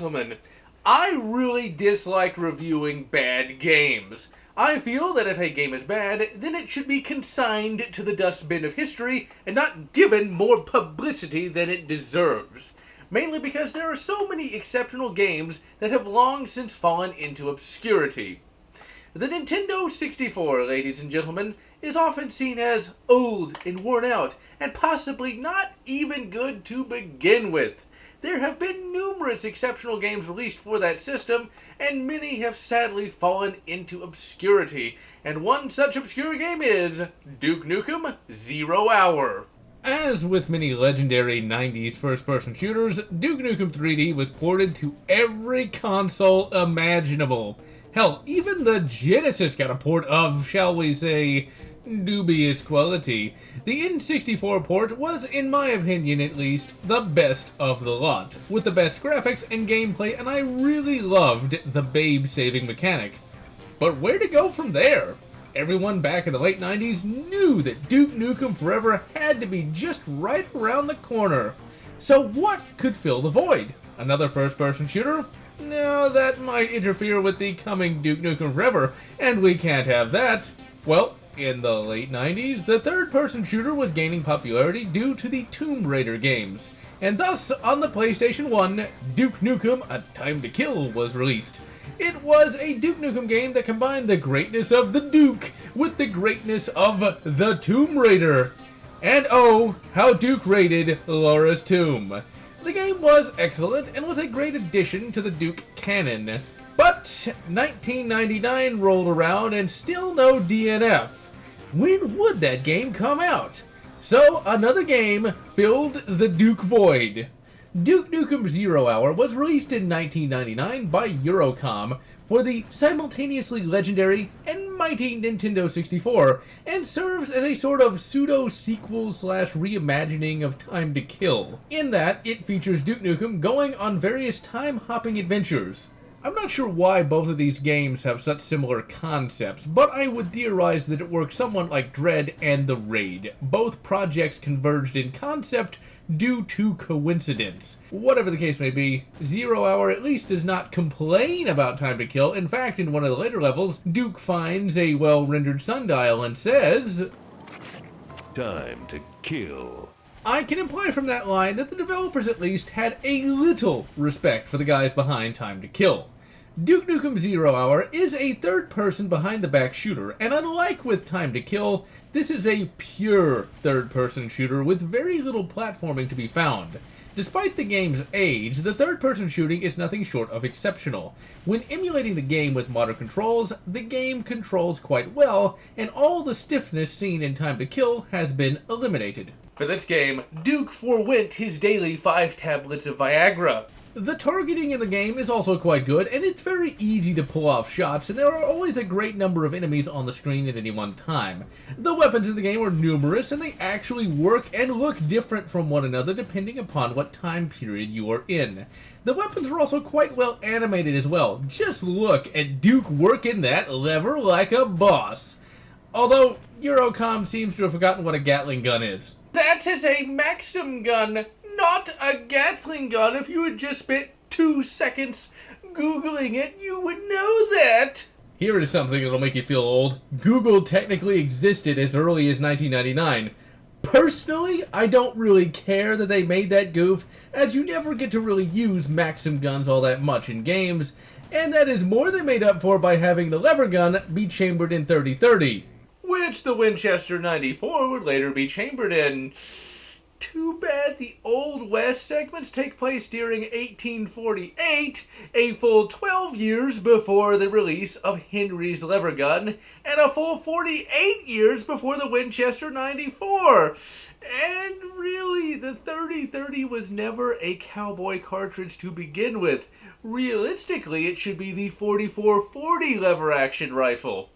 gentlemen, I really dislike reviewing bad games. I feel that if a game is bad, then it should be consigned to the dustbin of history and not given more publicity than it deserves. Mainly because there are so many exceptional games that have long since fallen into obscurity. The Nintendo 64, ladies and gentlemen, is often seen as old and worn out, and possibly not even good to begin with. There have been numerous exceptional games released for that system, and many have sadly fallen into obscurity, and one such obscure game is Duke Nukem Zero Hour. As with many legendary 90s first-person shooters, Duke Nukem 3D was ported to every console imaginable. Hell, even the Genesis got a port of, shall we say, dubious quality. The N64 port was, in my opinion at least, the best of the lot, with the best graphics and gameplay, and I really loved the babe-saving mechanic. But where to go from there? Everyone back in the late 90s knew that Duke Nukem Forever had to be just right around the corner. So what could fill the void? Another first-person shooter? No, that might interfere with the coming Duke Nukem Forever, and we can't have that. Well, in the late 90s, the third-person shooter was gaining popularity due to the Tomb Raider games, and thus, on the PlayStation 1, Duke Nukem A Time to Kill was released. It was a Duke Nukem game that combined the greatness of the Duke with the greatness of the Tomb Raider. And oh, how Duke raided Laura's tomb. The game was excellent and was a great addition to the Duke canon. But 1999 rolled around and still no DNF. When would that game come out? So another game filled the Duke void. Duke Nukem Zero Hour was released in 1999 by Eurocom for the simultaneously legendary and mighty Nintendo 64, and serves as a sort of pseudo-sequel slash reimagining of Time to Kill, in that it features Duke Nukem going on various time-hopping adventures. I'm not sure why both of these games have such similar concepts, but I would theorize that it works somewhat like Dread and The Raid. Both projects converged in concept due to coincidence. Whatever the case may be, Zero Hour at least does not complain about Time to Kill. In fact, in one of the later levels, Duke finds a well-rendered sundial and says, "Time to kill." I can imply from that line that the developers at least had a little respect for the guys behind Time to Kill. Duke Nukem Zero Hour is a third-person behind-the-back shooter, and unlike with Time to Kill, this is a pure third-person shooter with very little platforming to be found. Despite the game's age, the third-person shooting is nothing short of exceptional. When emulating the game with modern controls, the game controls quite well, and all the stiffness seen in Time to Kill has been eliminated. For this game, Duke forwent his daily 5 tablets of Viagra. The targeting in the game is also quite good, and it's very easy to pull off shots, and there are always a great number of enemies on the screen at any one time. The weapons in the game are numerous, and they actually work and look different from one another depending upon what time period you are in. The weapons are also quite well animated as well. Just look at Duke working that lever like a boss. Although, Eurocom seems to have forgotten what a Gatling gun is. That is a Maxim gun, not a Gatling gun. If you had just spent 2 seconds Googling it, you would know that. Here is something that'll make you feel old. Google technically existed as early as 1999. Personally, I don't really care that they made that goof, as you never get to really use Maxim guns all that much in games, and that is more than made up for by having the lever gun be chambered in 30-30. Which the Winchester 94 would later be chambered in. Too bad the Old West segments take place during 1848, a full 12 years before the release of Henry's lever gun, and a full 48 years before the Winchester 94. And really, the 30-30 was never a cowboy cartridge to begin with. Realistically, it should be the 44-40 lever-action rifle.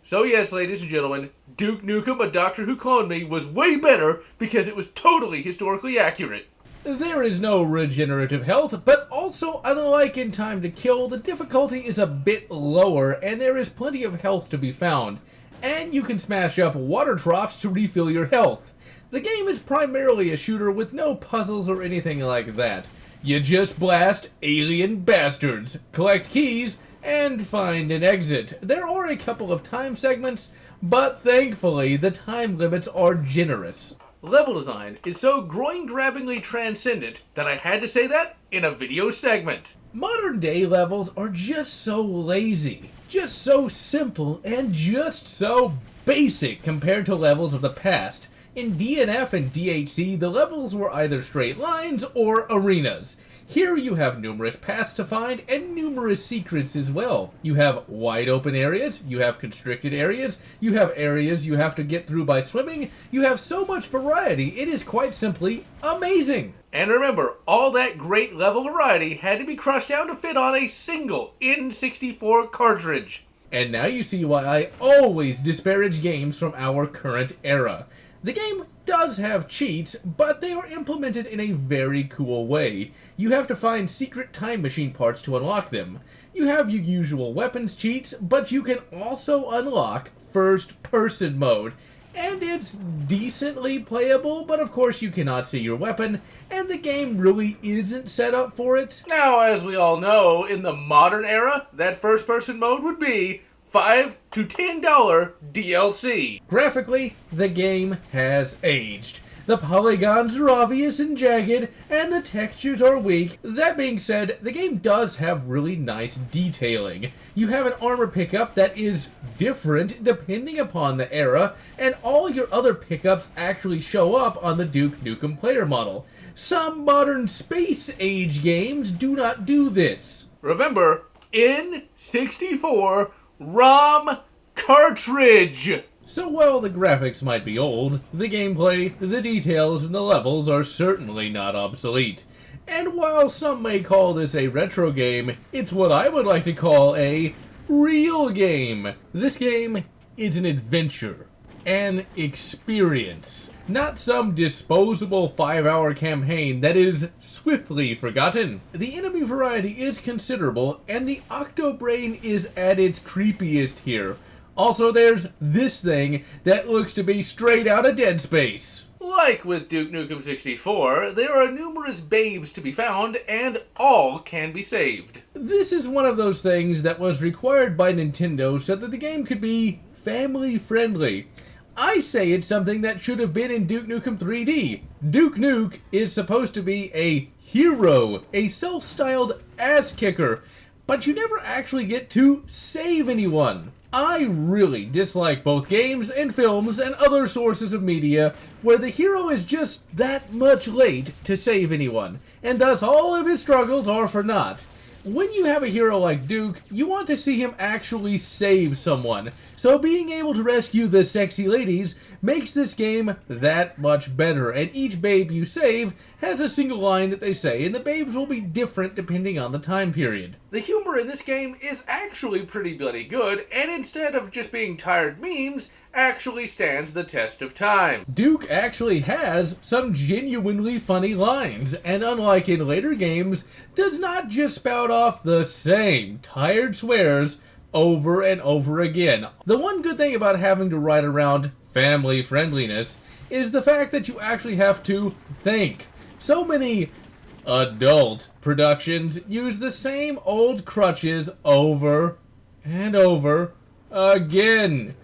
So yes, ladies and gentlemen, Duke Nukem, A Doctor Who Cloned Me, was way better because it was totally historically accurate. There is no regenerative health, but also, unlike in Time to Kill, the difficulty is a bit lower, and there is plenty of health to be found. And you can smash up water troughs to refill your health. The game is primarily a shooter with no puzzles or anything like that. You just blast alien bastards, collect keys, and find an exit. There are a couple of time segments, but thankfully the time limits are generous. Level design is so groin-grabbingly transcendent that I had to say that in a video segment. Modern day levels are just so lazy, just so simple, and just so basic compared to levels of the past. In DNF and DHC, the levels were either straight lines or arenas. Here you have numerous paths to find and numerous secrets as well. You have wide open areas, you have constricted areas, you have areas you have to get through by swimming, you have so much variety, it is quite simply amazing. And remember, all that great level variety had to be crushed down to fit on a single N64 cartridge. And now you see why I always disparage games from our current era. The game does have cheats, but they are implemented in a very cool way. You have to find secret time machine parts to unlock them. You have your usual weapons cheats, but you can also unlock first-person mode. And it's decently playable, but of course you cannot see your weapon, and the game really isn't set up for it. Now, as we all know, in the modern era, that first-person mode would be $5 to $10 DLC. Graphically, the game has aged. The polygons are obvious and jagged, and the textures are weak. That being said, the game does have really nice detailing. You have an armor pickup that is different depending upon the era, and all your other pickups actually show up on the Duke Nukem player model. Some modern space-age games do not do this. Remember, N64 ROM cartridge! So while the graphics might be old, the gameplay, the details, and the levels are certainly not obsolete. And while some may call this a retro game, it's what I would like to call a real game. This game is an adventure, an experience, not some disposable 5-hour campaign that is swiftly forgotten. The enemy variety is considerable, and the Octobrain is at its creepiest here. Also, there's this thing that looks to be straight out of Dead Space. Like with Duke Nukem 64, there are numerous babes to be found, and all can be saved. This is one of those things that was required by Nintendo so that the game could be family-friendly. I say it's something that should have been in Duke Nukem 3D. Duke Nuke is supposed to be a hero, a self-styled ass-kicker, but you never actually get to save anyone. I really dislike both games and films and other sources of media where the hero is just that much late to save anyone, and thus all of his struggles are for naught. When you have a hero like Duke, you want to see him actually save someone, so being able to rescue the sexy ladies makes this game that much better, and each babe you save has a single line that they say, and the babes will be different depending on the time period. The humor in this game is actually pretty bloody good, and instead of just being tired memes, actually stands the test of time. Duke actually has some genuinely funny lines, and unlike in later games, does not just spout off the same tired swears over and over again. The one good thing about having to write around family friendliness is the fact that you actually have to think. So many adult productions use the same old crutches over and over again.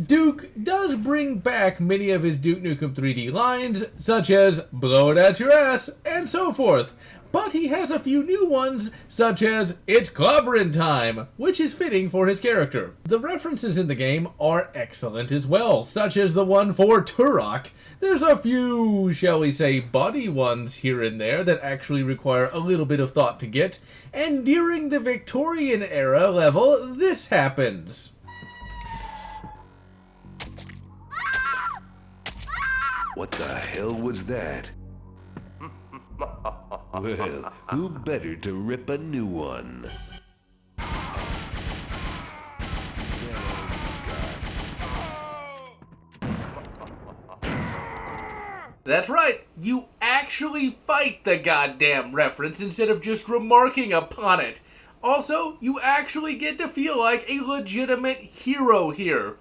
Duke does bring back many of his Duke Nukem 3D lines, such as blow it at your ass, and so forth. But he has a few new ones, such as it's clobbering time, which is fitting for his character. The references in the game are excellent as well, such as the one for Turok. There's a few, shall we say, body ones here and there that actually require a little bit of thought to get, and during the Victorian era level, this happens. What the hell was that? Well, who better to rip a new one? That's right, you actually fight the goddamn reference instead of just remarking upon it. Also, you actually get to feel like a legitimate hero here.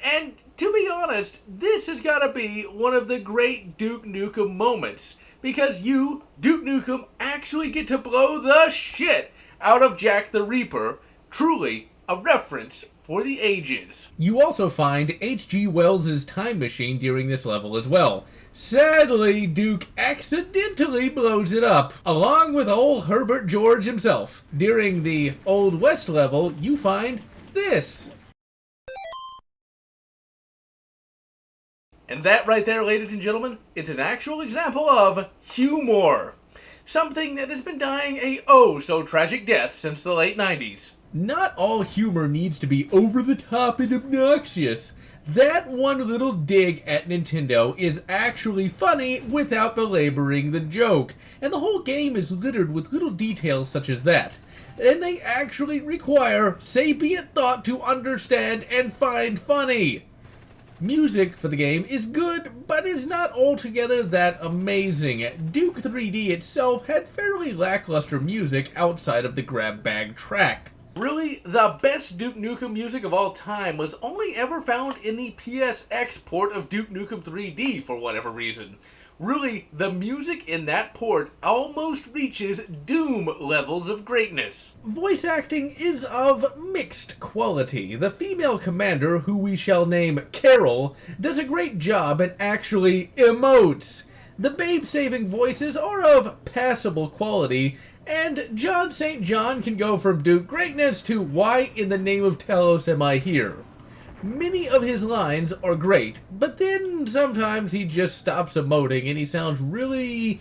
And to be honest, this has got to be one of the great Duke Nukem moments, because you, Duke Nukem, actually get to blow the shit out of Jack the Reaper. Truly a reference for the ages. You also find H.G. Wells' time machine during this level as well. Sadly, Duke accidentally blows it up, along with old Herbert George himself. During the Old West level, you find this. And that right there, ladies and gentlemen, is an actual example of humor. Something that has been dying a oh-so-tragic death since the late 90s. Not all humor needs to be over the top and obnoxious. That one little dig at Nintendo is actually funny without belaboring the joke, and the whole game is littered with little details such as that. And they actually require sapient thought to understand and find funny. Music for the game is good, but is not altogether that amazing. Duke 3D itself had fairly lackluster music outside of the grab bag track. Really, the best Duke Nukem music of all time was only ever found in the PSX port of Duke Nukem 3D for whatever reason. Really, the music in that port almost reaches Doom levels of greatness. Voice acting is of mixed quality. The female commander, who we shall name Carol, does a great job and actually emotes. The babe-saving voices are of passable quality, and John St. John can go from Duke greatness to why in the name of Telos am I here? Many of his lines are great, but then sometimes he just stops emoting and he sounds really,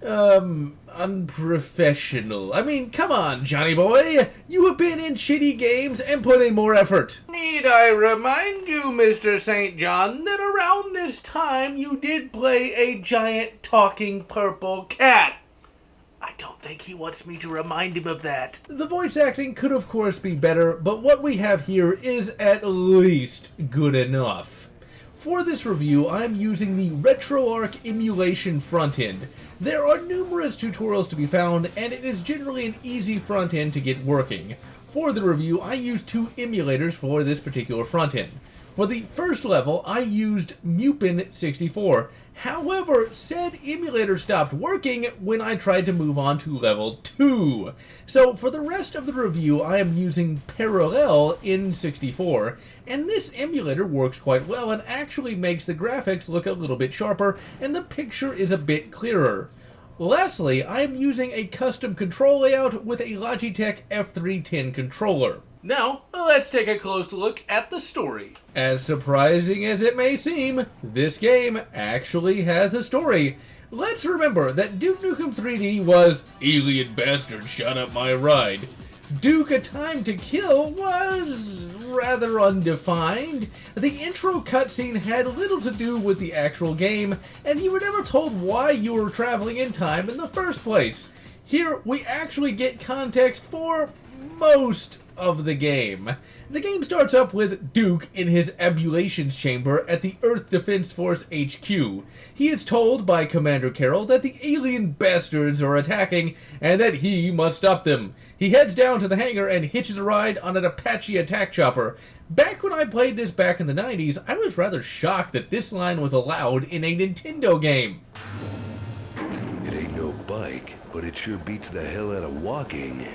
unprofessional. I mean, come on, Johnny boy! You have been in shitty games and put in more effort. Need I remind you, Mr. St. John, that around this time you did play a giant talking purple cat? I don't think he wants me to remind him of that. The voice acting could of course be better, but what we have here is at least good enough. For this review, I'm using the RetroArch emulation frontend. There are numerous tutorials to be found, and it is generally an easy frontend to get working. For the review, I used two emulators for this particular frontend. For the first level, I used Mupin64. However, said emulator stopped working when I tried to move on to level 2. So for the rest of the review, I am using Parallel in 64, and this emulator works quite well and actually makes the graphics look a little bit sharper and the picture is a bit clearer. Lastly, I am using a custom control layout with a Logitech F310 controller. Now, let's take a close look at the story. As surprising as it may seem, this game actually has a story. Let's remember that Duke Nukem 3D was Alien Bastard Shot Up My Ride. Duke A Time to Kill was rather undefined. The intro cutscene had little to do with the actual game, and you were never told why you were traveling in time in the first place. Here, we actually get context for most of the game. The game starts up with Duke in his abulations chamber at the Earth Defense Force HQ. He is told by Commander Carroll that the alien bastards are attacking and that he must stop them. He heads down to the hangar and hitches a ride on an Apache attack chopper. Back when I played this back in the 90s, I was rather shocked that this line was allowed in a Nintendo game. It ain't no bike, but it sure beats the hell out of walking.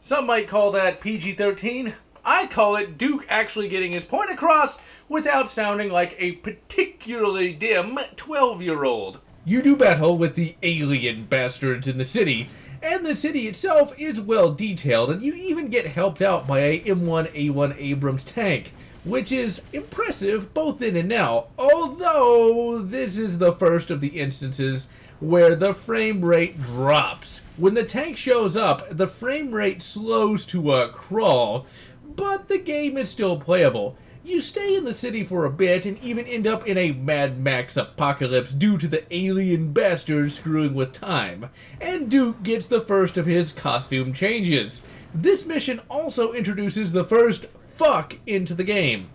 Some might call that PG-13. I call it Duke actually getting his point across without sounding like a particularly dim 12-year-old. You do battle with the alien bastards in the city, and the city itself is well detailed, and you even get helped out by a M1A1 Abrams tank, which is impressive both then and now, although this is the first of the instances where the frame rate drops. When the tank shows up, the frame rate slows to a crawl, but the game is still playable. You stay in the city for a bit and even end up in a Mad Max apocalypse due to the alien bastards screwing with time, and Duke gets the first of his costume changes. This mission also introduces the first fuck into the game.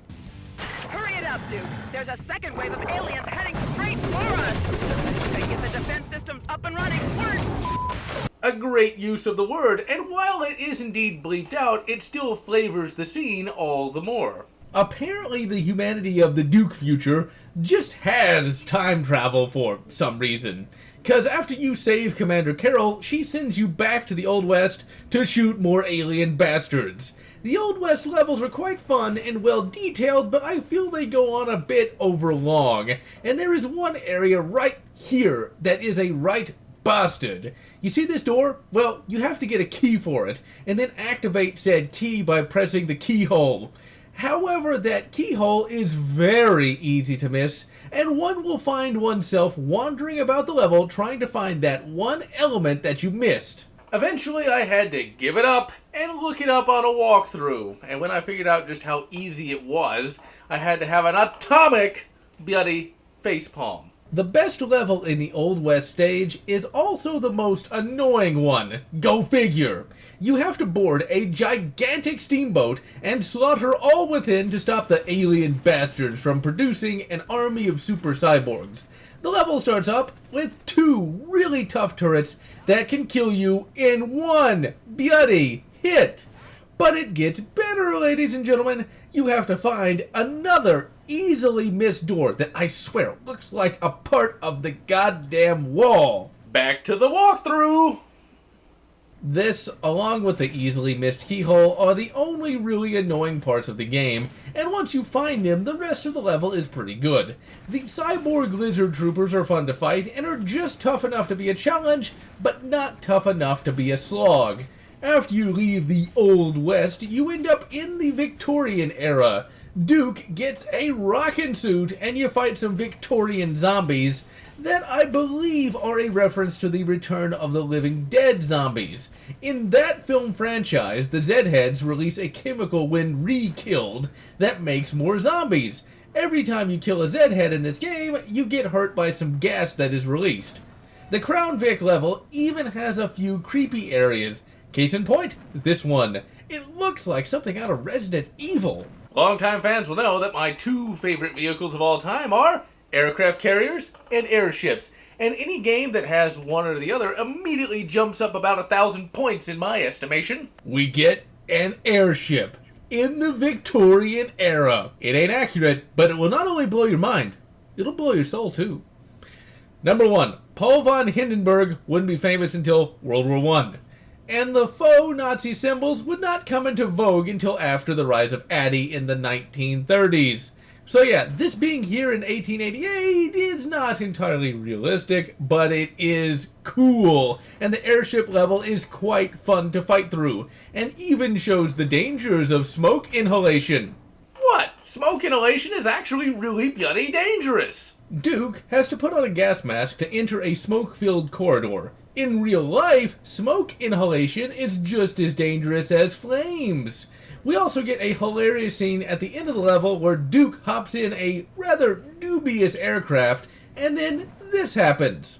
Hurry it up, Duke. There's a second wave of aliens heading straight for us. Gotta get the defense systems up and running. A great use of the word, and while it is indeed bleeped out, it still flavors the scene all the more. Apparently the humanity of the Duke future just has time travel for some reason. Because after you save Commander Carol, she sends you back to the Old West to shoot more alien bastards. The Old West levels are quite fun and well detailed, but I feel they go on a bit over long. And there is one area right here that is a right bastard. You see this door? Well, you have to get a key for it, and then activate said key by pressing the keyhole. However, that keyhole is very easy to miss, and one will find oneself wandering about the level trying to find that one element that you missed. Eventually, I had to give it up and look it up on a walkthrough, and when I figured out just how easy it was, I had to have an atomic bloody facepalm. The best level in the Old West stage is also the most annoying one. Go figure. You have to board a gigantic steamboat and slaughter all within to stop the alien bastards from producing an army of super cyborgs. The level starts up with 2 really tough turrets that can kill you in one bloody hit. But it gets better, ladies and gentlemen. You have to find another easily missed door that I swear looks like a part of the goddamn wall. Back to the walkthrough! This, along with the easily missed keyhole, are the only really annoying parts of the game, and once you find them, the rest of the level is pretty good. The cyborg lizard troopers are fun to fight, and are just tough enough to be a challenge, but not tough enough to be a slog. After you leave the Old West, you end up in the Victorian era. Duke gets a rockin' suit, and you fight some Victorian zombies that I believe are a reference to the Return of the Living Dead zombies. In that film franchise, the Zedheads release a chemical when re-killed that makes more zombies. Every time you kill a Zedhead in this game, you get hurt by some gas that is released. The Crown Vic level even has a few creepy areas. Case in point, this one. It looks like something out of Resident Evil. Longtime fans will know that my 2 favorite vehicles of all time are aircraft carriers and airships, and any game that has one or the other immediately jumps up about 1,000 points in my estimation. We get an airship in the Victorian era. It ain't accurate, but it will not only blow your mind, it'll blow your soul too. Number 1, Paul von Hindenburg wouldn't be famous until World War I. And the faux Nazi symbols would not come into vogue until after the rise of Addy in the 1930s. So yeah, this being here in 1888 is not entirely realistic, but it is cool, and the airship level is quite fun to fight through, and even shows the dangers of smoke inhalation. What? Smoke inhalation is actually really bloody dangerous. Duke has to put on a gas mask to enter a smoke-filled corridor. In real life, smoke inhalation is just as dangerous as flames. We also get a hilarious scene at the end of the level where Duke hops in a rather dubious aircraft, and then this happens.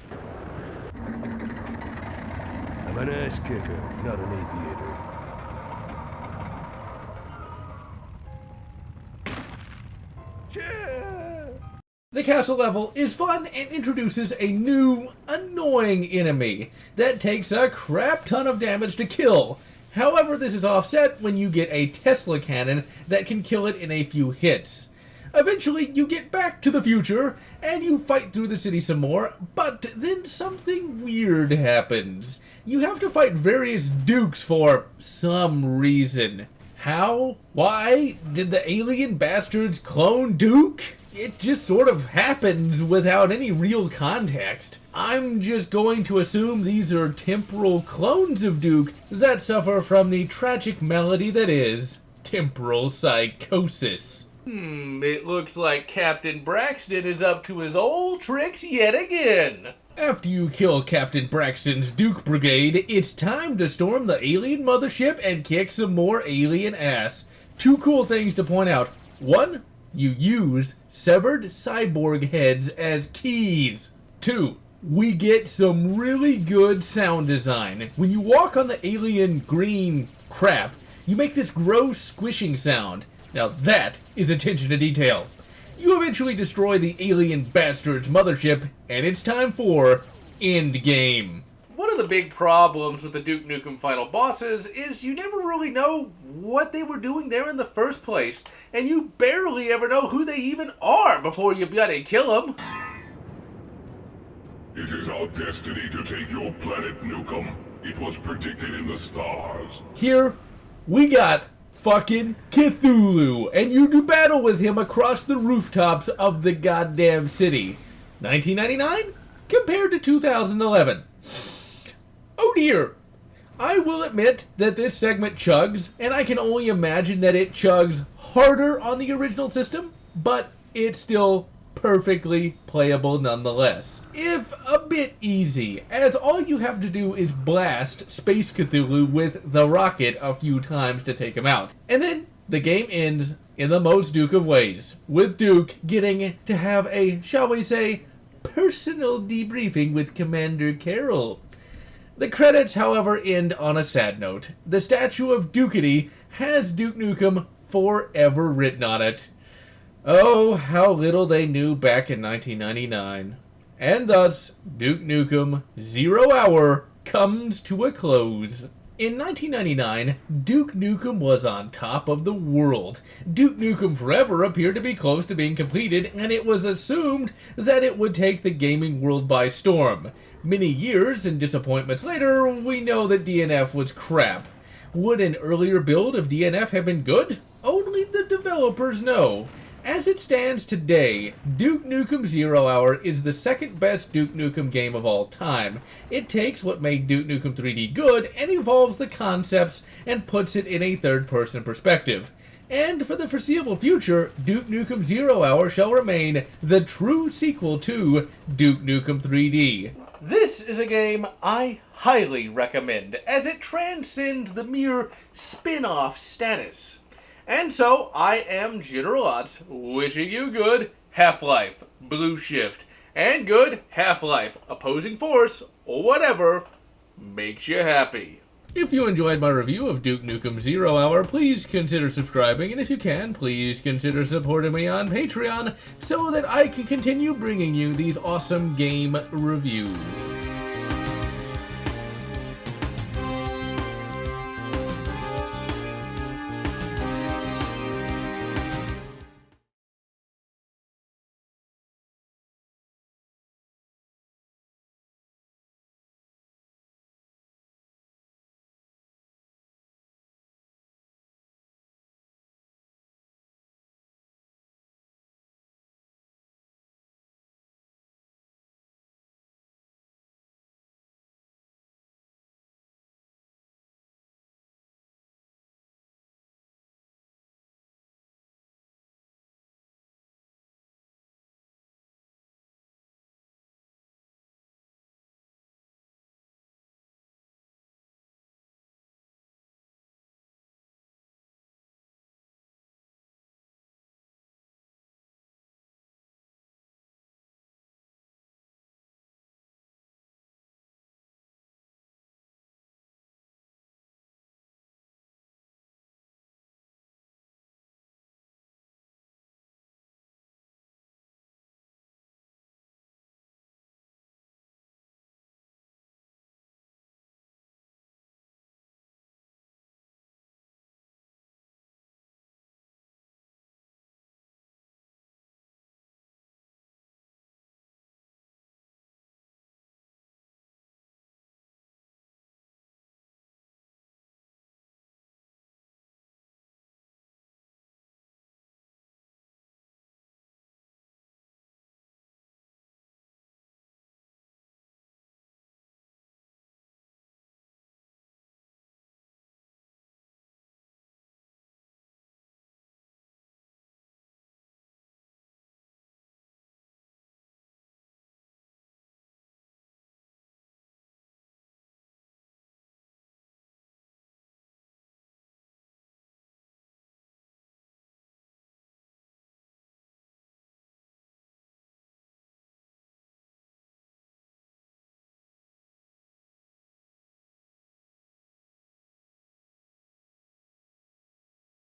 I'm an ass kicker, not an aviator. Yeah! The castle level is fun and introduces a new, annoying enemy that takes a crap ton of damage to kill. However, this is offset when you get a Tesla cannon that can kill it in a few hits. Eventually, you get back to the future, and you fight through the city some more, but then something weird happens. You have to fight various dukes for some reason. How? Why? Did the alien bastards clone Duke? It just sort of happens without any real context. I'm just going to assume these are temporal clones of Duke that suffer from the tragic malady that is temporal psychosis. It looks like Captain Braxton is up to his old tricks yet again. After you kill Captain Braxton's Duke Brigade, it's time to storm the alien mothership and kick some more alien ass. 2 cool things to point out. 1, you use severed cyborg heads as keys. 2, we get some really good sound design. When you walk on the alien green crap, you make this gross squishing sound. Now that is attention to detail. You eventually destroy the alien bastard's mothership, and it's time for endgame. One of the big problems with the Duke Nukem final bosses is you never really know what they were doing there in the first place, and you barely ever know who they even are before you bloody kill them. It is our destiny to take your planet, Nukem. It was predicted in the stars. Here, we got fucking Cthulhu, and you do battle with him across the rooftops of the goddamn city. 1999 compared to 2011. Oh dear. I will admit that this segment chugs, and I can only imagine that it chugs harder on the original system, but it's still perfectly playable nonetheless. If a bit easy, as all you have to do is blast Space Cthulhu with the rocket a few times to take him out. And then the game ends in the most Duke of ways, with Duke getting to have a, shall we say, personal debriefing with Commander Carroll. The credits, however, end on a sad note. The statue of Dukety has Duke Nukem forever written on it. Oh, how little they knew back in 1999. And thus, Duke Nukem Zero Hour comes to a close. In 1999, Duke Nukem was on top of the world. Duke Nukem Forever appeared to be close to being completed, and it was assumed that it would take the gaming world by storm. Many years and disappointments later, we know that DNF was crap. Would an earlier build of DNF have been good? Only the developers know. As it stands today, Duke Nukem Zero Hour is the second best Duke Nukem game of all time. It takes what made Duke Nukem 3D good and evolves the concepts and puts it in a third-person perspective. And for the foreseeable future, Duke Nukem Zero Hour shall remain the true sequel to Duke Nukem 3D. This is a game I highly recommend, as it transcends the mere spin-off status. And so, I am Generallotz, wishing you good Half-Life, Blue Shift, and good Half-Life, Opposing Force, or whatever makes you happy. If you enjoyed my review of Duke Nukem Zero Hour, please consider subscribing, and if you can, please consider supporting me on Patreon so that I can continue bringing you these awesome game reviews.